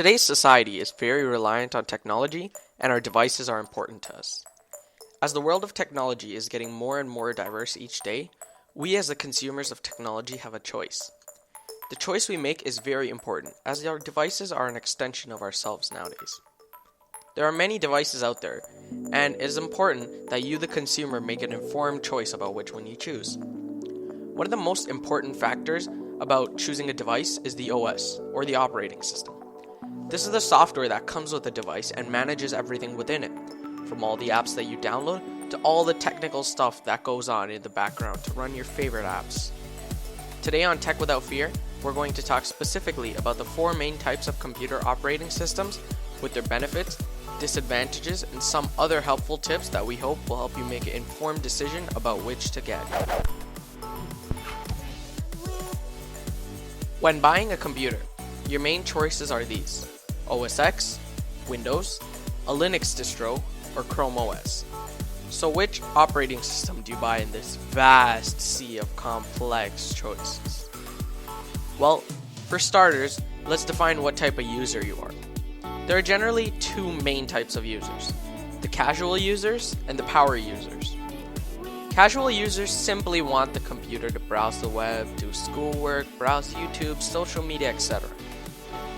Today's society is very reliant on technology, and our devices are important to us. As the world of technology is getting more and more diverse each day, we as the consumers of technology have a choice. The choice we make is very important, as our devices are an extension of ourselves nowadays. There are many devices out there, and it is important that you, the consumer, make an informed choice about which one you choose. One of the most important factors about choosing a device is the OS, or the operating system. This is the software that comes with the device and manages everything within it, from all the apps that you download to all the technical stuff that goes on in the background to run your favorite apps. Today on Tech Without Fear, we're going to talk specifically about the 4 main types of computer operating systems with their benefits, disadvantages, and some other helpful tips that we hope will help you make an informed decision about which to get. When buying a computer, your main choices are these: OS X, Windows, a Linux distro, or Chrome OS. So which operating system do you buy in this vast sea of complex choices? Well, for starters, let's define what type of user you are. There are generally 2 main types of users: the casual users and the power users. Casual users simply want the computer to browse the web, do schoolwork, browse YouTube, social media, etc.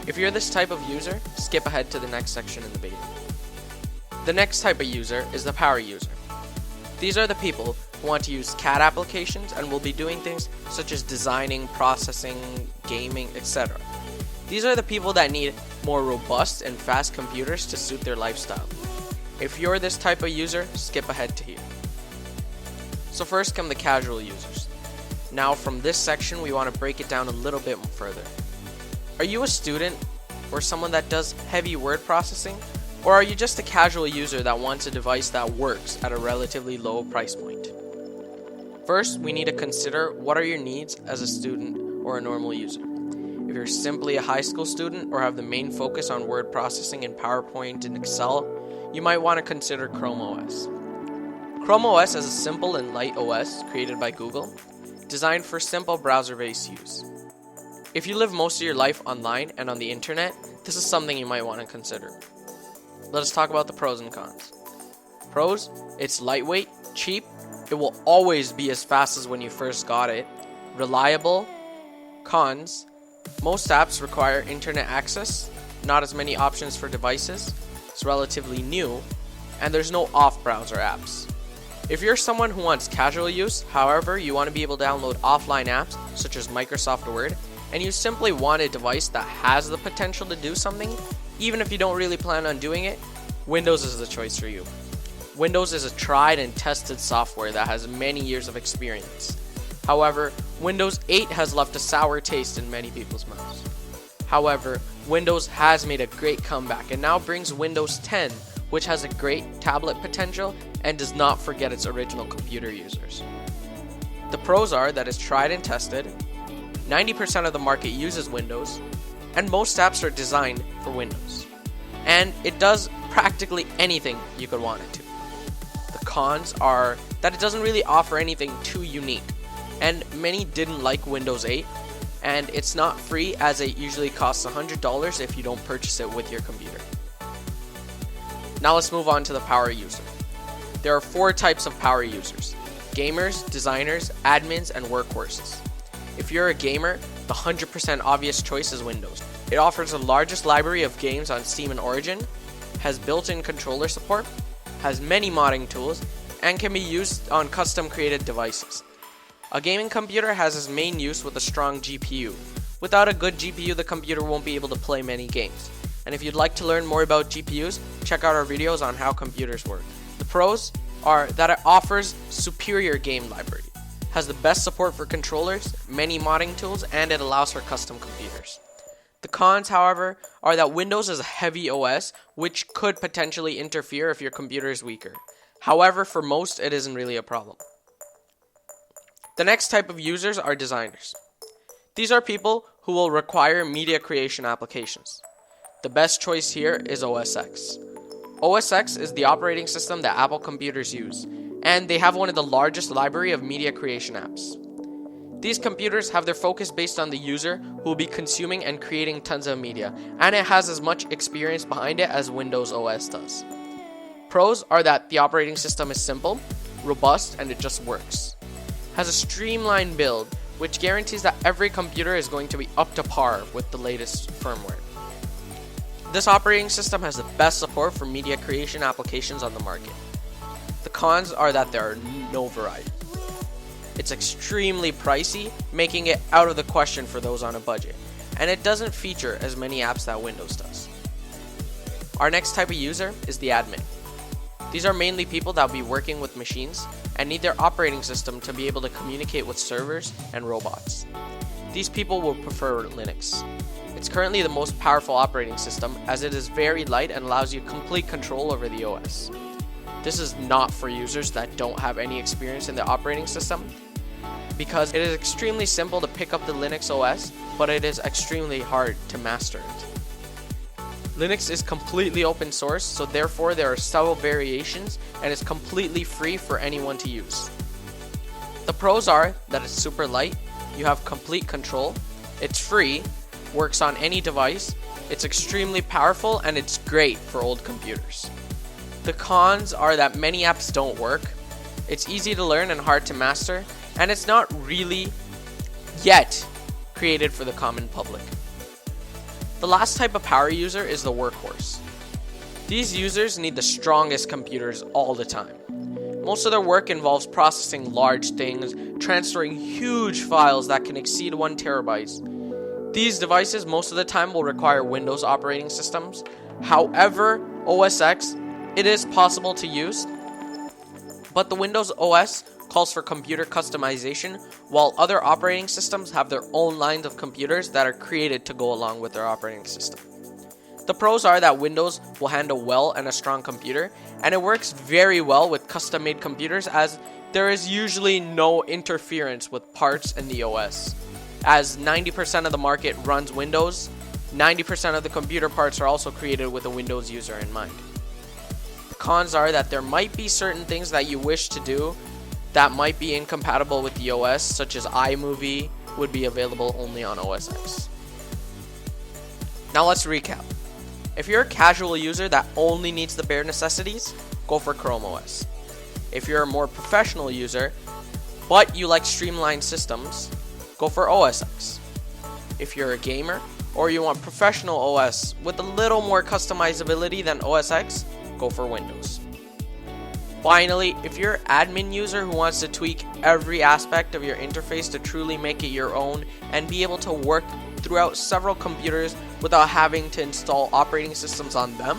If you're this type of user, skip ahead to the next section in the beta. The next type of user is the power user. These are the people who want to use CAD applications and will be doing things such as designing, processing, gaming, etc. These are the people that need more robust and fast computers to suit their lifestyle. If you're this type of user, skip ahead to here. So first come the casual users. Now from this section we want to break it down a little bit further. Are you a student or someone that does heavy word processing? Or are you just a casual user that wants a device that works at a relatively low price point? First, we need to consider what are your needs as a student or a normal user. If you're simply a high school student or have the main focus on word processing in PowerPoint and Excel, you might want to consider Chrome OS. Chrome OS is a simple and light OS created by Google, designed for simple browser-based use. If you live most of your life online and on the internet, this is something you might want to consider. Let us talk about the pros and cons. Pros: it's lightweight, cheap, it will always be as fast as when you first got it, reliable. Cons: most apps require internet access, not as many options for devices, it's relatively new, and there's no off-browser apps. If you're someone who wants casual use, however, you want to be able to download offline apps such as Microsoft Word, and you simply want a device that has the potential to do something, even if you don't really plan on doing it, Windows is the choice for you. Windows is a tried and tested software that has many years of experience. However, Windows 8 has left a sour taste in many people's mouths. However, Windows has made a great comeback and now brings Windows 10, which has a great tablet potential and does not forget its original computer users. The pros are that it's tried and tested, 90% of the market uses Windows, and most apps are designed for Windows. And it does practically anything you could want it to. The cons are that it doesn't really offer anything too unique, and many didn't like Windows 8, and it's not free as it usually costs $100 if you don't purchase it with your computer. Now let's move on to the power user. There are 4 types of power users: gamers, designers, admins, and workhorses. If you're a gamer, the 100% obvious choice is Windows. It offers the largest library of games on Steam and Origin, has built-in controller support, has many modding tools, and can be used on custom created devices. A gaming computer has its main use with a strong GPU. Without a good GPU, the computer won't be able to play many games. And if you'd like to learn more about GPUs, check out our videos on how computers work. The pros are that it offers superior game library, has the best support for controllers, many modding tools, and it allows for custom computers. The cons, however, are that Windows is a heavy OS, which could potentially interfere if your computer is weaker. However, for most, it isn't really a problem. The next type of users are designers. These are people who will require media creation applications. The best choice here is OS X. OS X is the operating system that Apple computers use, and they have one of the largest library of media creation apps. These computers have their focus based on the user who will be consuming and creating tons of media, and it has as much experience behind it as Windows OS does. Pros are that the operating system is simple, robust, and it just works. Has a streamlined build, which guarantees that every computer is going to be up to par with the latest firmware. This operating system has the best support for media creation applications on the market. The cons are that there are no variety. It's extremely pricey, making it out of the question for those on a budget, and it doesn't feature as many apps that Windows does. Our next type of user is the admin. These are mainly people that will be working with machines and need their operating system to be able to communicate with servers and robots. These people will prefer Linux. It's currently the most powerful operating system as it is very light and allows you complete control over the OS. This is not for users that don't have any experience in the operating system, because it is extremely simple to pick up the Linux OS, but it is extremely hard to master it. Linux is completely open source, so therefore there are several variations and is completely free for anyone to use. The pros are that it's super light, you have complete control, it's free, works on any device, it's extremely powerful, and it's great for old computers. The cons are that many apps don't work, it's easy to learn and hard to master, and it's not really yet created for the common public. The last type of power user is the workhorse. These users need the strongest computers all the time. Most of their work involves processing large things, transferring huge files that can exceed 1 terabyte. These devices most of the time will require Windows operating systems. However, OS X, it is possible to use, but the Windows OS calls for computer customization, while other operating systems have their own lines of computers that are created to go along with their operating system. The pros are that Windows will handle well and a strong computer, and it works very well with custom-made computers as there is usually no interference with parts in the OS. As 90% of the market runs Windows, 90% of the computer parts are also created with a Windows user in mind. The cons are that there might be certain things that you wish to do that might be incompatible with the OS, such as iMovie would be available only on OS X. Now let's recap. If you're a casual user that only needs the bare necessities, go for Chrome OS. If you're a more professional user, but you like streamlined systems, go for OS X. If you're a gamer, or you want professional OS with a little more customizability than OS X, go for Windows. Finally, if you're an admin user who wants to tweak every aspect of your interface to truly make it your own and be able to work throughout several computers without having to install operating systems on them,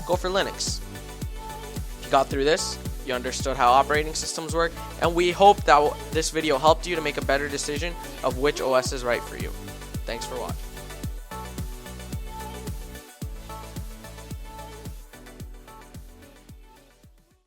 go for Linux. If you got through this, you understood how operating systems work, and we hope that this video helped you to make a better decision of which OS is right for you. Thanks for watching.